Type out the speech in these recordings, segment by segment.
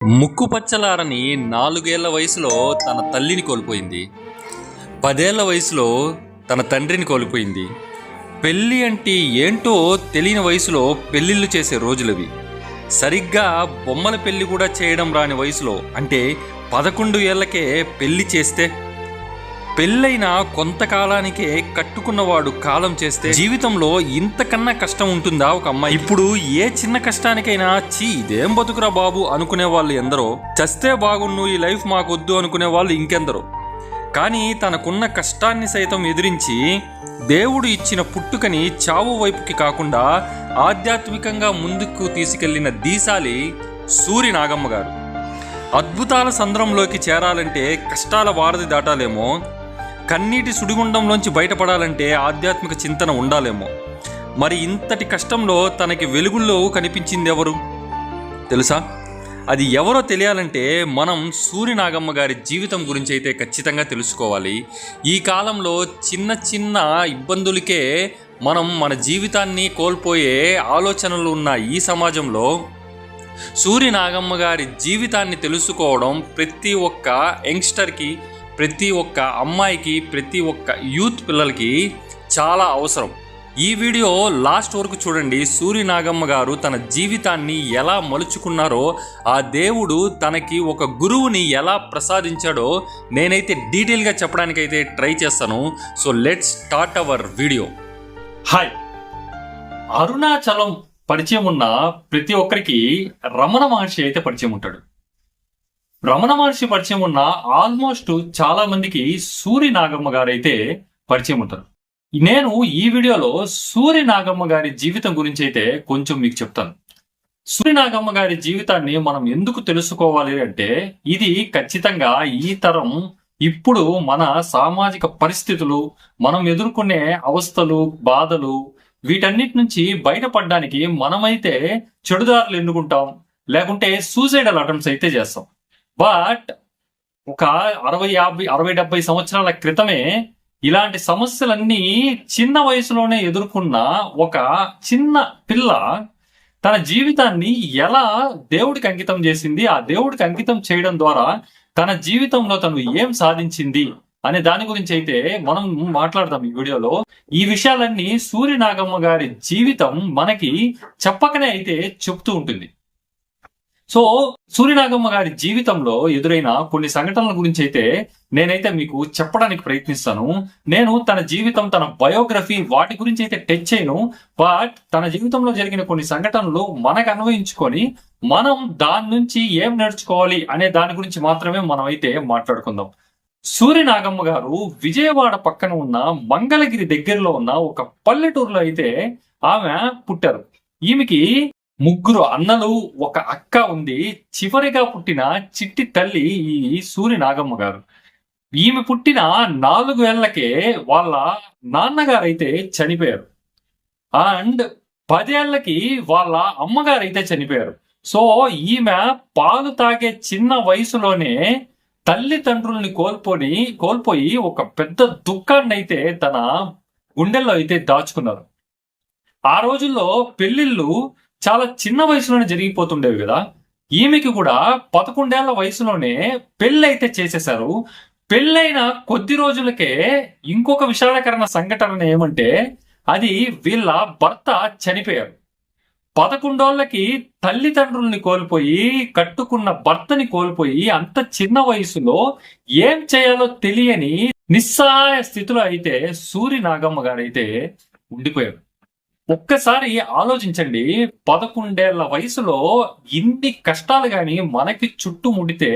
ముక్కు పచ్చలారని 4 ఏళ్ల వయసులో తన తల్లిని కోల్పోయింది. 10 ఏళ్ల వయసులో తన తండ్రిని కోల్పోయింది. పెళ్ళి అంటే ఏంటో తెలియని వయసులో పెళ్ళిళ్ళు చేసే రోజులవి. సరిగ్గా బొమ్మల పెళ్ళి కూడా చేయడం రాని వయసులో, అంటే 11 ఏళ్లకే పెళ్లి చేస్తే, పెళ్ళైన కొంతకాలానికే కట్టుకున్నవాడు కాలం చేస్తే జీవితంలో ఇంతకన్నా కష్టం ఉంటుందా ఒక అమ్మాయి? ఇప్పుడు ఏ చిన్న కష్టానికైనా ఇదేం బతుకురా బాబు అనుకునే వాళ్ళు ఎందరో, చస్తే బాగున్ను ఈ లైఫ్ మాకొద్దు అనుకునే వాళ్ళు ఇంకెందరో. కానీ తనకున్న కష్టాన్ని సైతం ఎదిరించి దేవుడు ఇచ్చిన పుట్టుకని చావు వైపుకి కాకుండా ఆధ్యాత్మికంగా ముందుకు తీసుకెళ్లిన దీశాలి సూరి నాగమ్మ గారు. అద్భుతాల సంద్రంలోకి చేరాలంటే కష్టాల వారధి దాటాలేమో, కన్నీటి సుడిగుండంలోంచి బయటపడాలంటే ఆధ్యాత్మిక చింతన ఉండాలేమో. మరి ఇంతటి కష్టంలో తనకి వెలుగుల్లో కనిపించింది ఎవరు తెలుసా? అది ఎవరో తెలియాలంటే మనం సూరి నాగమ్మ గారి జీవితం గురించి అయితే ఖచ్చితంగా తెలుసుకోవాలి. ఈ కాలంలో చిన్న చిన్న ఇబ్బందులకే మనం మన జీవితాన్ని కోల్పోయే ఆలోచనలు ఉన్న ఈ సమాజంలో సూరి నాగమ్మ గారి జీవితాన్ని తెలుసుకోవడం ప్రతి ఒక్క యంగ్స్టర్కి, ప్రతి ఒక్క అమ్మాయికి, ప్రతి ఒక్క యూత్ పిల్లలకి చాలా అవసరం. ఈ వీడియో లాస్ట్ వరకు చూడండి. సూరి నాగమ్మ గారు తన జీవితాన్ని ఎలా మలుచుకున్నారో, ఆ దేవుడు తనకి ఒక గురువుని ఎలా ప్రసాదించాడో నేనైతే డీటెయిల్గా చెప్పడానికైతే ట్రై చేస్తాను. So let's start our video. Hi. Arunachalam పరిచయం ఉన్న ప్రతి ఒక్కరికి రమణ మహర్షి అయితే పరిచయం ఉంటాడు. రమణ మహర్షి పరిచయం ఉన్న ఆల్మోస్ట్ చాలా మందికి సూరి నాగమ్మ గారు అయితే పరిచయం ఉంటారు. నేను ఈ వీడియోలో సూరి నాగమ్మ గారి జీవితం గురించి అయితే కొంచెం మీకు చెప్తాను. సూరి నాగమ్మ గారి జీవితాన్ని మనం ఎందుకు తెలుసుకోవాలి అంటే, ఇది ఖచ్చితంగా ఈ తరం ఇప్పుడు మన సామాజిక పరిస్థితులు, మనం ఎదుర్కొనే అవస్థలు, బాధలు, వీటన్నిటి నుంచి బయటపడడానికి మనమైతే చెడుదారులు ఎన్నుకుంటాం, లేకుంటే సూసైడల్ అటెంప్ట్స్ అయితే చేస్తాం. బట్ ఒక 60-70 సంవత్సరాల క్రితమే ఇలాంటి సమస్యలన్నీ చిన్న వయసులోనే ఎదుర్కొన్న ఒక చిన్న పిల్ల తన జీవితాన్ని ఎలా దేవుడికి అంకితం చేసింది, ఆ దేవుడికి అంకితం చేయడం ద్వారా తన జీవితంలో తను ఏం సాధించింది అనే దాని గురించి అయితే మనం మాట్లాడదాం ఈ వీడియోలో. ఈ విషయాలన్నీ సూరి నాగమ్మ గారి జీవితం మనకి చెప్పకనే అయితే చెప్తూ ఉంటుంది. సో సూరి నాగమ్మ గారి జీవితంలో ఎదురైన కొన్ని సంఘటనల గురించి అయితే నేనైతే మీకు చెప్పడానికి ప్రయత్నిస్తాను. నేను తన జీవితం, తన బయోగ్రఫీ వాటి గురించి అయితే టచ్ చేయను. బట్ తన జీవితంలో జరిగిన కొన్ని సంఘటనలు మనకు అన్వయించుకొని మనం దాని నుంచి ఏం నేర్చుకోవాలి అనే దాని గురించి మాత్రమే మనం అయితే మాట్లాడుకుందాం. సూరి నాగమ్మ గారు విజయవాడ పక్కన ఉన్న మంగళగిరి దగ్గరలో ఉన్న ఒక పల్లెటూరులో అయితే ఆమె పుట్టారు. ఈమెకి 3 అన్నలు, 1 అక్క ఉంది. చివరిగా పుట్టిన చిట్టి తల్లి ఈ సూరి నాగమ్మ గారు. ఈమె పుట్టిన 4 ఏళ్లకే వాళ్ళ నాన్నగారు అయితే చనిపోయారు. అండ్ 10 ఏళ్లకి వాళ్ళ అమ్మగారు అయితే చనిపోయారు. సో ఈమె పాలు తాగే చిన్న వయసులోనే తల్లిదండ్రుల్ని కోల్పోయి ఒక పెద్ద దుఃఖాన్ని అయితే తన గుండెల్లో అయితే దాచుకున్నారు. ఆ రోజుల్లో పెళ్లిళ్ళు చాలా చిన్న వయసులోనే జరిగిపోతుండేవి కదా. ఈమెకి కూడా 11 ఏళ్ల వయసులోనే పెళ్లి అయితే చేసేశారు. పెళ్ళైన కొద్ది రోజులకే ఇంకొక విషాదకరమైన సంఘటన ఏమంటే, అది వీళ్ళ భర్త చనిపోయారు. 11 ఏళ్లకి తల్లిదండ్రుల్ని కోల్పోయి, కట్టుకున్న భర్తని కోల్పోయి, అంత చిన్న వయసులో ఏం చేయాలో తెలియని నిస్సహాయ స్థితిలో అయితే సూరి నాగమ్మ గారు అయితే ఉండిపోయారు. ఒక్కసారి ఆలోచించండి, 11 ఏళ్ల వయసులో ఇన్ని కష్టాలు గాని మనకి చుట్టుముడితే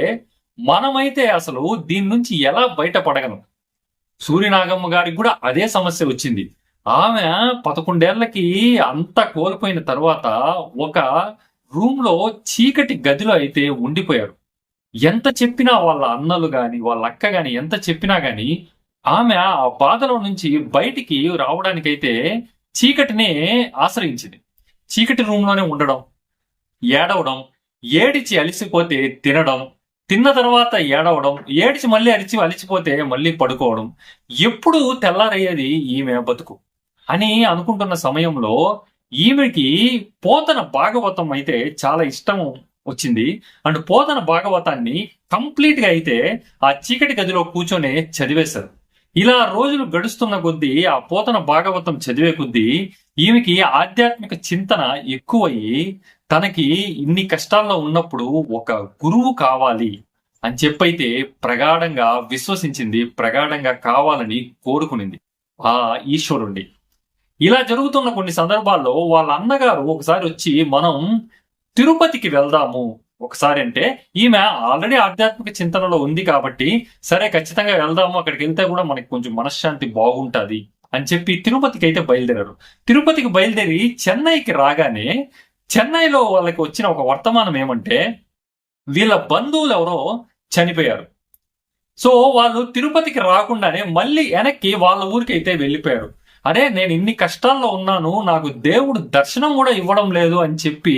మనమైతే అసలు దీని నుంచి ఎలా బయటపడగలం? సూరి నాగమ్మ గారికి కూడా అదే సమస్య వచ్చింది. ఆమె 11 ఏళ్లకి అంతా కోల్పోయిన తర్వాత ఒక రూమ్ లో చీకటి గదిలో అయితే ఉండిపోయారు. ఎంత చెప్పినా వాళ్ళ అన్నలు గాని, వాళ్ళ అక్క గాని ఎంత చెప్పినా గాని ఆమె ఆ బాధలో నుంచి బయటికి రావడానికైతే చీకటినే ఆశ్రయించింది. చీకటి రూమ్ లోనే ఉండడం, ఏడవడం, ఏడిచి అలిసిపోతే తినడం, తిన్న తర్వాత ఏడవడం, ఏడిచి మళ్ళీ అలిచిపోతే మళ్ళీ పడుకోవడం. ఎప్పుడు తెల్లారయ్యేది ఈమె బతుకు అని అనుకుంటున్న సమయంలో ఈమెకి పోతన భాగవతం అయితే చాలా ఇష్టం వచ్చింది. అండ్ పోతన భాగవతాన్ని కంప్లీట్ గా అయితే ఆ చీకటి గదిలో కూర్చొని చదివేశారు. ఇలా రోజులు గడుస్తున్న కొద్దీ ఆ పోతన భాగవతం చదివే కొద్దీ ఈమెకి ఆధ్యాత్మిక చింతన ఎక్కువయ్యి తనకి ఇన్ని కష్టాల్లో ఉన్నప్పుడు ఒక గురువు కావాలి అని చెప్పైతే ప్రగాఢంగా విశ్వసించింది, ప్రగాఢంగా కావాలని కోరుకునింది ఆ ఈశ్వరుణ్ణి. ఇలా జరుగుతున్న కొన్ని సందర్భాల్లో వాళ్ళ అన్నగారు ఒకసారి వచ్చి మనం తిరుపతికి వెళ్దాము ఒకసారి అంటే, ఈమె ఆల్రెడీ ఆధ్యాత్మిక చింతనలో ఉంది కాబట్టి సరే ఖచ్చితంగా వెళ్దాము, అక్కడికి వెళ్తే కూడా మనకి కొంచెం మనశ్శాంతి బాగుంటది అని చెప్పి తిరుపతికి అయితే బయలుదేరారు. తిరుపతికి బయలుదేరి చెన్నైకి రాగానే చెన్నైలో వాళ్ళకి వచ్చిన ఒక వర్తమానం ఏమంటే వీళ్ళ బంధువులు ఎవరో చనిపోయారు. సో వాళ్ళు తిరుపతికి రాకుండానే మళ్ళీ వెనక్కి వాళ్ళ ఊరికి అయితే వెళ్ళిపోయారు. అరే నేను ఇన్ని కష్టాల్లో ఉన్నాను, నాకు దేవుడు దర్శనం కూడా ఇవ్వడం లేదు అని చెప్పి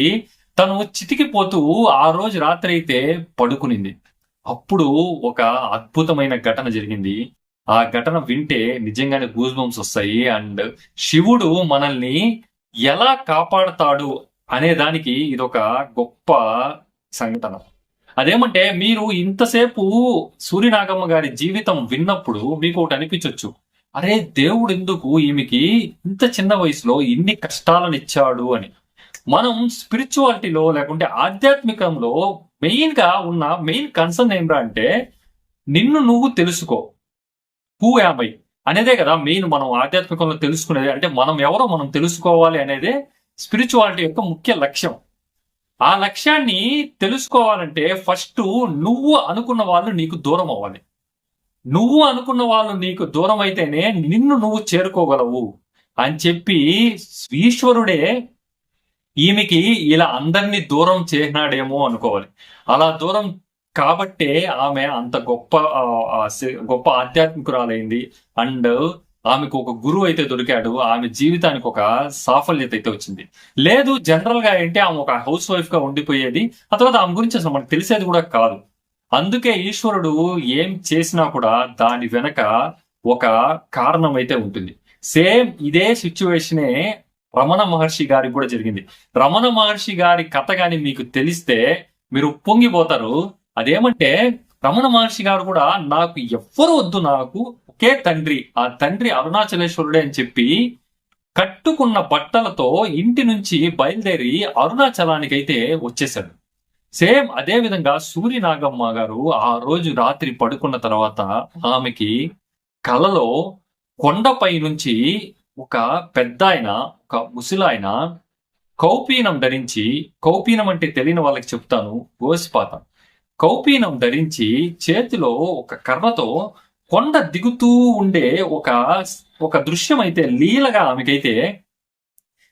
తను చితికిపోతూ ఆ రోజు రాత్రి అయితే పడుకునింది. అప్పుడు ఒక అద్భుతమైన ఘటన జరిగింది. ఆ ఘటన వింటే నిజంగానే గూస్ బంప్స్ వస్తాయి. అండ్ శివుడు మనల్ని ఎలా కాపాడతాడు అనే దానికి ఇదొక గొప్ప సంఘటన. అదేమంటే మీరు ఇంతసేపు సూర్యనాగమ్మ గారి జీవితం విన్నప్పుడు మీకు ఒకటి అనిపించవచ్చు, అరే దేవుడు ఎందుకు ఈమెకి ఇంత చిన్న వయసులో ఇన్ని కష్టాలను ఇచ్చాడు అని. మనం స్పిరిచువాలిటీలో లేకుంటే ఆధ్యాత్మికంలో మెయిన్ గా ఉన్న మెయిన్ కన్సర్న్ ఏమిరా అంటే నిన్ను నువ్వు తెలుసుకో, హూ యామ్ ఐ అనేదే కదా మెయిన్ మనం ఆధ్యాత్మికంలో తెలుసుకునేది. అంటే మనం ఎవరో మనం తెలుసుకోవాలి అనేదే స్పిరిచువాలిటీ యొక్క ముఖ్య లక్ష్యం. ఆ లక్ష్యాన్ని తెలుసుకోవాలంటే ఫస్ట్ నువ్వు అనుకున్న వాళ్ళు నీకు దూరం అవ్వాలి. నువ్వు అనుకున్న వాళ్ళు నీకు దూరం అయితేనే నిన్ను నువ్వు చేరుకోగలవు అని చెప్పి ఈశ్వరుడే ఈమెకి ఇలా అందరినీ దూరం చేసినాడేమో అనుకోవాలి. అలా దూరం కాబట్టే ఆమె అంత గొప్ప ఆధ్యాత్మికురాలైంది. అండ్ ఆమెకు ఒక గురువు అయితే దొరికాడు. ఆమె జీవితానికి ఒక సాఫల్యత అయితే వచ్చింది. లేదు జనరల్ గా ఏంటి ఆమె ఒక హౌస్ వైఫ్ గా ఉండిపోయేది, ఆ తర్వాత ఆమె గురించి అసలు మనకు తెలిసేది కూడా కాదు. అందుకే ఈశ్వరుడు ఏం చేసినా కూడా దాని వెనక ఒక కారణం అయితే ఉంటుంది. సేమ్ ఇదే సిచ్యువేషనే రమణ మహర్షి గారికి కూడా జరిగింది. రమణ మహర్షి గారి కథ గాని మీకు తెలిస్తే మీరు పొంగిపోతారు. అదేమంటే రమణ మహర్షి గారు కూడా నాకు ఎవ్వరు వద్దు, నాకు ఒకే తండ్రి, ఆ తండ్రి అరుణాచలేశ్వరుడే అని చెప్పి కట్టుకున్న బట్టలతో ఇంటి నుంచి బయలుదేరి అరుణాచలానికైతే వచ్చేసాడు. సేమ్ అదే విధంగా సూర్యనాగమ్మ గారు ఆ రోజు రాత్రి పడుకున్న తర్వాత ఆమెకి కలలో కొండపై నుంచి ఒక పెద్ద ఆయన, ఒక ముసలాయన కౌపీనం ధరించి, కౌపీనం అంటే తెలియని వాళ్ళకి చెప్తాను, గోసిపాత, కౌపీనం ధరించి చేతిలో ఒక కర్రతో కొండ దిగుతూ ఉండే ఒక దృశ్యం అయితే లీలగా ఆమెకైతే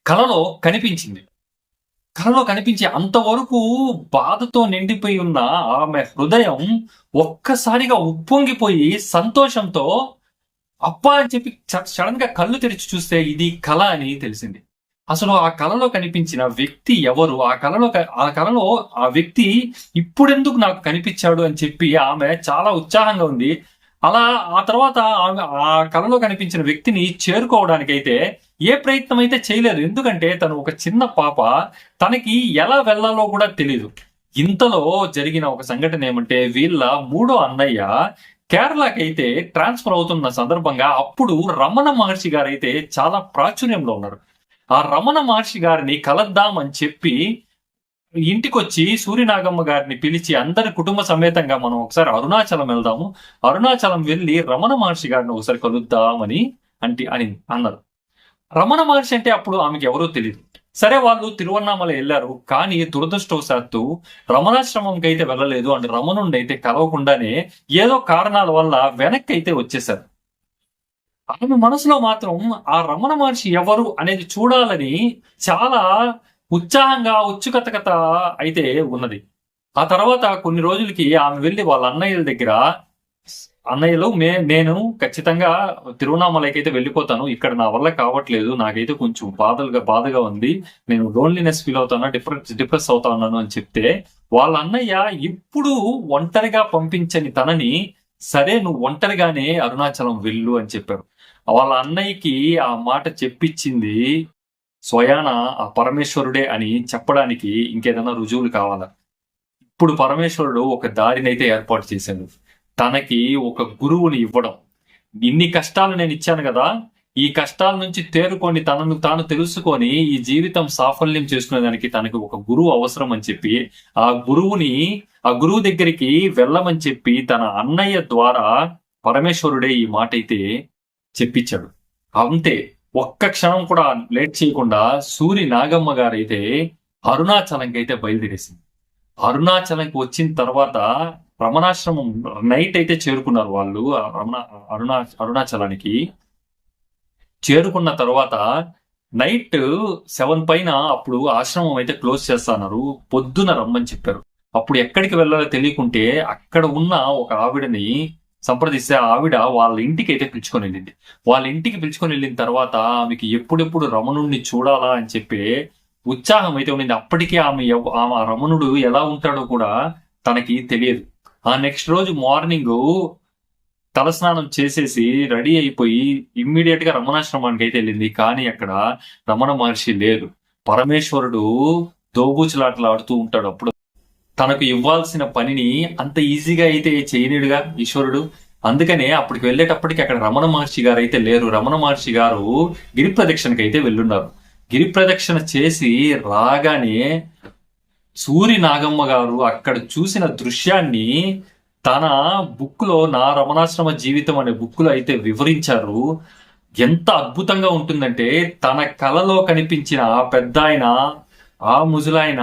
కలలో కనిపించింది. కలలో కనిపించి అంతవరకు బాధతో నిండిపోయి ఉన్న ఆమె హృదయం ఒక్కసారిగా ఉప్పొంగిపోయి సంతోషంతో అప్పా అని చెప్పి సడన్ గా కళ్ళు తెరిచి చూస్తే ఇది కళ అని తెలిసింది. అసలు ఆ కళలో కనిపించిన వ్యక్తి ఎవరు, ఆ కళలో ఆ వ్యక్తి ఇప్పుడెందుకు నాకు కనిపించాడు అని చెప్పి ఆమె చాలా ఉత్సాహంగా ఉంది. అలా ఆ తర్వాత ఆమె ఆ కళలో కనిపించిన వ్యక్తిని చేరుకోవడానికైతే ఏ ప్రయత్నం అయితే చేయలేదు. ఎందుకంటే తను ఒక చిన్న పాప, తనకి ఎలా వెళ్లాలో కూడా తెలియదు. ఇంతలో జరిగిన ఒక సంఘటన ఏమంటే వీళ్ళ మూడో అన్నయ్య కేరళకి అయితే ట్రాన్స్ఫర్ అవుతున్న సందర్భంగా అప్పుడు రమణ మహర్షి గారు అయితే చాలా ప్రాచుర్యంలో ఉన్నారు. ఆ రమణ మహర్షి గారిని కలద్దాం అని చెప్పి ఇంటికొచ్చి సూర్యనాగమ్మ గారిని పిలిచి అందరి కుటుంబ సమేతంగా మనం ఒకసారి అరుణాచలం వెళ్దాము, అరుణాచలం వెళ్ళి రమణ మహర్షి గారిని ఒకసారి కలుద్దామని అని అన్నారు. రమణ మహర్షి అంటే అప్పుడు ఆమెకి ఎవరో తెలియదు. సరే వాళ్ళు తిరువన్నామల వెళ్ళారు, కానీ దురదృష్టవశాత్తు రమణాశ్రమంకి అయితే వెళ్ళలేదు. అండ్ రమణుండి అయితే కలవకుండానే ఏదో కారణాల వల్ల వెనక్కి అయితే వచ్చేసారు. ఆమె మనసులో మాత్రం ఆ రమణ మహర్షి ఎవరు అనేది చూడాలని చాలా ఉత్సాహంగా ఉత్సుకత అయితే ఉన్నది. ఆ తర్వాత కొన్ని రోజులకి ఆమె వెళ్ళి వాళ్ళ అన్నయ్యల దగ్గర, అన్నయ్యలు నేను ఖచ్చితంగా తిరువన్నామలకి అయితే వెళ్ళిపోతాను, ఇక్కడ నా వల్ల కావట్లేదు, నాకైతే కొంచెం బాధగా ఉంది, నేను లోన్లీనెస్ ఫీల్ అవుతాను, డిప్రెస్ అవుతా ఉన్నాను అని చెప్తే వాళ్ళ అన్నయ్య ఇప్పుడు ఒంటరిగా పంపించని తనని సరే నువ్వు ఒంటరిగానే అరుణాచలం వెళ్ళు అని చెప్పారు. వాళ్ళ అన్నయ్యకి ఆ మాట చెప్పించింది స్వయాన ఆ పరమేశ్వరుడే అని చెప్పడానికి ఇంకేదైనా రుజువులు కావాలా? ఇప్పుడు పరమేశ్వరుడు ఒక దారిని అయితే ఏర్పాటు చేశాడు. తనకి ఒక గురువుని ఇవ్వడం. ఇన్ని కష్టాలు నేను ఇచ్చాను కదా, ఈ కష్టాల నుంచి తేరుకొని తనను తాను తెలుసుకొని ఈ జీవితం సాఫల్యం చేసుకునేదానికి తనకి ఒక గురువు అవసరం అని చెప్పి ఆ గురువు దగ్గరికి వెళ్ళమని చెప్పి తన అన్నయ్య ద్వారా పరమేశ్వరుడే ఈ మాట అయితే చెప్పించాడు. అంతే, ఒక్క క్షణం కూడా లేట్ చేయకుండా సూరి నాగమ్మ గారైతే అరుణాచలంకి అయితే బయలుదేరేసింది. అరుణాచలంకి వచ్చిన తర్వాత రమణాశ్రమం నైట్ అయితే చేరుకున్నారు వాళ్ళు. అరుణాచలానికి చేరుకున్న తర్వాత నైట్ 7 పైన అప్పుడు ఆశ్రమం అయితే క్లోజ్ చేస్తున్నారు. పొద్దున రమ్మని చెప్పారు. అప్పుడు ఎక్కడికి వెళ్ళాలో తెలియకుంటే అక్కడ ఉన్న ఒక ఆవిడని సంప్రదిస్తే ఆవిడ వాళ్ళ ఇంటికి అయితే పిలుచుకొని వెళ్ళింది. వాళ్ళ ఇంటికి పిలుచుకొని వెళ్ళిన తర్వాత ఆమెకి ఎప్పుడెప్పుడు రమణుడిని చూడాలా అని చెప్పి ఉత్సాహం అయితే ఉండింది. అప్పటికే ఆమె రమణుడు ఎలా ఉంటాడో కూడా తనకి తెలియదు. ఆ నెక్స్ట్ రోజు మార్నింగ్ తలస్నానం చేసేసి రెడీ అయిపోయి ఇమ్మీడియట్ గా రమణాశ్రమానికి అయితే వెళ్ళింది. కానీ అక్కడ రమణ మహర్షి లేరు. పరమేశ్వరుడు దోబూచులాటలు ఆడుతూ ఉంటాడు. అప్పుడు తనకు ఇవ్వాల్సిన పనిని అంత ఈజీగా అయితే చేయలేడుగా ఈశ్వరుడు. అందుకనే అప్పటికి వెళ్ళేటప్పటికి అక్కడ రమణ మహర్షి గారు అయితే లేరు. రమణ మహర్షి గారు గిరి ప్రదక్షిణకి అయితే వెళ్ళున్నారు. గిరి ప్రదక్షిణ చేసి రాగానే సూరి నాగమ్మ గారు అక్కడ చూసిన దృశ్యాన్ని తన బుక్ లో నా రమణాశ్రమ జీవితం అనే బుక్ లో అయితే వివరించారు. ఎంత అద్భుతంగా ఉంటుందంటే తన కలలో కనిపించిన ఆ పెద్ద ఆయన, ఆ ముజులాయన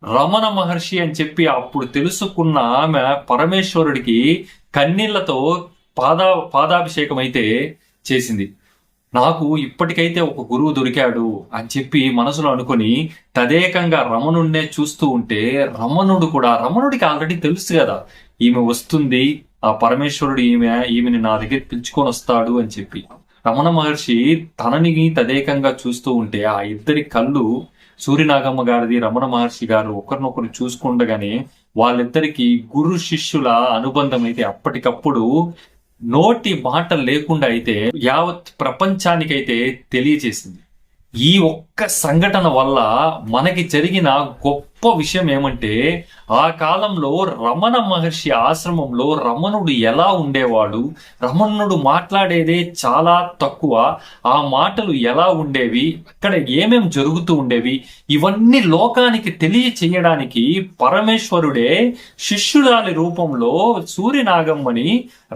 రమణ మహర్షి అని చెప్పి అప్పుడు తెలుసుకున్న ఆమె పరమేశ్వరుడికి కన్నీళ్లతో పాదాభిషేకం అయితే చేసింది. నాకు ఇప్పటికైతే ఒక గురువు దొరికాడు అని చెప్పి మనసులో అనుకుని తదేకంగా రమణుడినే చూస్తూ ఉంటే రమణుడికి ఆల్రెడీ తెలుసు కదా ఈమె వస్తుంది, ఆ పరమేశ్వరుడు ఈమెని నా దగ్గర పిలుచుకొని వస్తాడు అని చెప్పి. రమణ మహర్షి తనని తదేకంగా చూస్తూ ఉంటే ఆ ఇద్దరి కళ్ళు, సూర్యనాగమ్మ గారిది, రమణ మహర్షి గారు ఒకరినొకరు చూసుకుండగానే వాళ్ళిద్దరికి గురు శిష్యుల అనుబంధం అయితే అప్పటికప్పుడు నోటి మాట లేకుండా అయితే యావత్ ప్రపంచానికైతే తెలియజేసింది. ఈ ఒక్క సంఘటన వల్ల మనకి జరిగిన గొప్ప విషయం ఏమంటే ఆ కాలంలో రమణ మహర్షి ఆశ్రమంలో రమణుడు ఎలా ఉండేవాడు, రమణుడు మాట్లాడేదే చాలా తక్కువ, ఆ మాటలు ఎలా ఉండేవి, అక్కడ ఏమేం జరుగుతూ ఉండేవి, ఇవన్నీ లోకానికి తెలియచేయడానికి పరమేశ్వరుడే శిష్యురాలి రూపంలో సూర్యనాగమ్మని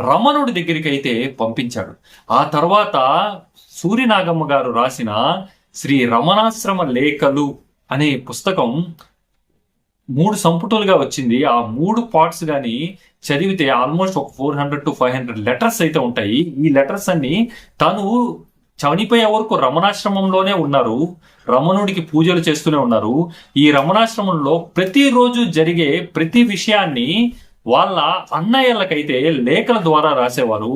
రమణుడి దగ్గరికి అయితే పంపించాడు. ఆ తర్వాత సూర్యనాగమ్మ గారు రాసిన శ్రీ రమణాశ్రమ లేఖలు అనే పుస్తకం 3 సంపుటాలుగా వచ్చింది. ఆ 3 పార్ట్స్ గాని చదివితే ఆల్మోస్ట్ ఒక 400 to 500 లెటర్స్ అయితే ఉంటాయి. ఈ లెటర్స్ అన్ని తను చనిపోయే వరకు రమణాశ్రమంలోనే ఉన్నారు, రమణుడికి పూజలు చేస్తూనే ఉన్నారు. ఈ రమణాశ్రమంలో ప్రతిరోజు జరిగే ప్రతి విషయాన్ని వాళ్ళ అన్నయ్యలకైతే లేఖల ద్వారా రాసేవారు.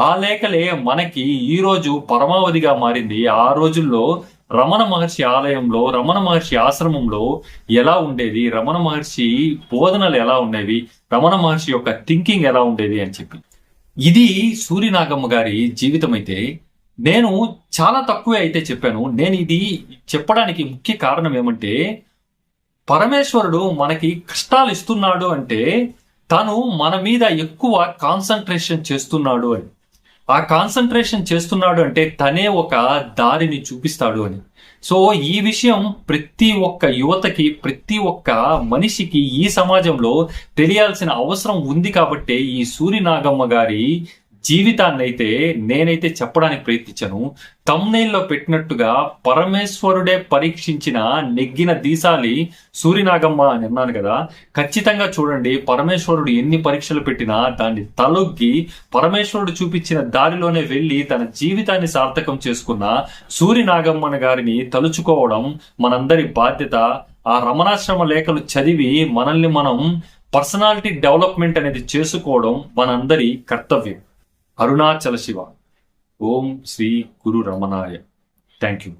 ఆ లేఖలే మనకి ఈ రోజు పరమావధిగా మారింది. ఆ రోజుల్లో రమణ మహర్షి ఆలయంలో, రమణ మహర్షి ఆశ్రమంలో ఎలా ఉండేది, రమణ మహర్షి బోధనలు ఎలా ఉండేవి, రమణ మహర్షి యొక్క థింకింగ్ ఎలా ఉండేది అని చెప్పి. ఇది సూర్యనాగమ్మ గారి జీవితం అయితే నేను చాలా తక్కువే అయితే చెప్పాను. నేను ఇది చెప్పడానికి ముఖ్య కారణం ఏమంటే పరమేశ్వరుడు మనకి కష్టాలు ఇస్తున్నాడు అంటే తను మన మీద ఎక్కువ కాన్సన్ట్రేషన్ చేస్తున్నాడు అని. ఆ కాన్సన్ట్రేషన్ చేస్తున్నాడు అంటే తనే ఒక దారిని చూపిస్తాడు అని. సో ఈ విషయం ప్రతి ఒక్క యువతకి, ప్రతి ఒక్క మనిషికి ఈ సమాజంలో తెలియాల్సిన అవసరం ఉంది. కాబట్టి ఈ సూర్యనాగమ్మ గారి జీవితాన్ని అయితే నేనైతే చెప్పడానికి ప్రయత్నించాను. తమ్నైల్లో పెట్టినట్టుగా పరమేశ్వరుడే పరీక్షించిన నెగ్గిన దీసాలి సూర్యనాగమ్మ అని అన్నాను కదా. ఖచ్చితంగా చూడండి, పరమేశ్వరుడు ఎన్ని పరీక్షలు పెట్టినా దాన్ని తలొగ్గి పరమేశ్వరుడు చూపించిన దారిలోనే వెళ్ళి తన జీవితాన్ని సార్థకం చేసుకున్న సూర్యనాగమ్మ గారిని తలుచుకోవడం మనందరి బాధ్యత. ఆ రమణాశ్రమ లేఖలు చదివి మనల్ని మనం పర్సనాలిటీ డెవలప్మెంట్ అనేది చేసుకోవడం మనందరి కర్తవ్యం. అరుణాచల శివ. ఓం శ్రీ గురు రమణాయ. Thank you.